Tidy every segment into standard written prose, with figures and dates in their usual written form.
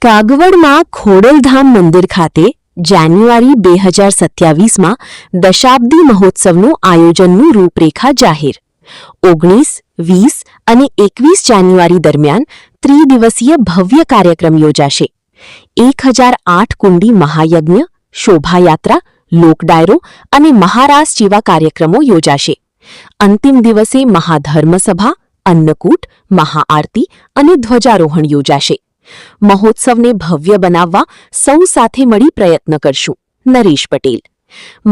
કાગવડમાં ખોડલધામ મંદિર ખાતે જાન્યુઆરી 2027માં દશાબ્દી મહોત્સવનું આયોજનનું રૂપરેખા જાહેર. 19, 20 અને 21 જાન્યુઆરી દરમિયાન ત્રિદિવસીય ભવ્ય કાર્યક્રમ યોજાશે. 1008 કુંડી મહાયજ્ઞ, શોભાયાત્રા, લોકડાયરો અને મહારાસ જેવા કાર્યક્રમો યોજાશે. અંતિમ દિવસે મહાધર્મસભા, અન્નકૂટ, મહાઆરતી અને ધ્વજારોહણ યોજાશે. મહોત્સવને ભવ્ય બનાવવા સૌ સાથે મળી પ્રયત્ન કરશું. નરેશ પટેલ.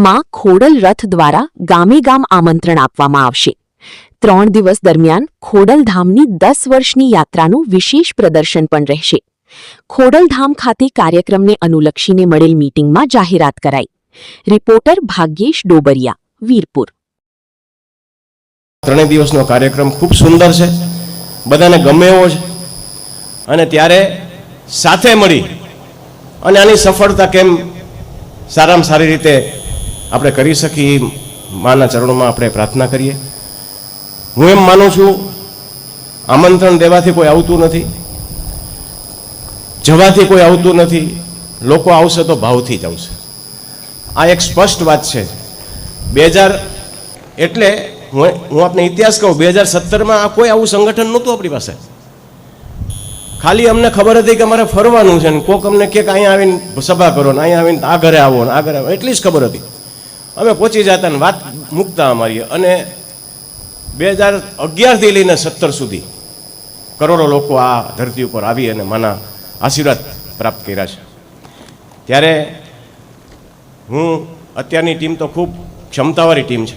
માં ખોડલ રથ દ્વારા ગામે ગામ આમંત્રણ આપવામાં આવશે. 3 દિવસ દરમિયાન ખોડલધામની 10 વર્ષની યાત્રાનું વિશેષ પ્રદર્શન પણ રહેશે. ખોડલધામ ખાતે કાર્યક્રમને અનુલક્ષીને મળેલ મીટિંગમાં જાહેરાત કરાઈ. રિપોર્ટર ભાગ્યેશ ડોબરિયા, વીરપુર. 3 દિવસનો કાર્યક્રમ ખૂબ સુંદર છે, બધાને ગમે એવો છે અને ત્યારે સાથે મળી અને આની સફળતા કેમ સારામાં સારી રીતે આપણે કરી શકીએ માના ચરણોમાં આપણે પ્રાર્થના કરીએ. હું એમ માનું છું, આમંત્રણ દેવાથી કોઈ આવતું નથી, જવાથી કોઈ આવતું નથી. લોકો આવશે તો ભાવથી જ આવશે. આ એક સ્પષ્ટ વાત છે. 2000 એટલે હું આપને ઇતિહાસ કહું, 2017માં આ કોઈ આવું સંગઠન નહોતું આપણી પાસે. ખાલી અમને ખબર હતી કે અમારે ફરવાનું છે ને કોક અમને કે અહીંયા આવીને સભા કરો ને અહીંયા આવીને આ ઘરે આવો ને આ ઘરે આવો, એટલી જ ખબર હતી. અમે પહોંચી જતા ને વાત મૂકતા અમારી. અને 2011થી લઈને 17 સુધી કરોડો લોકો આ ધરતી ઉપર આવી અને માના આશીર્વાદ પ્રાપ્ત કર્યા છે. ત્યારે અત્યારની ટીમ તો ખૂબ ક્ષમતાવાળી ટીમ છે.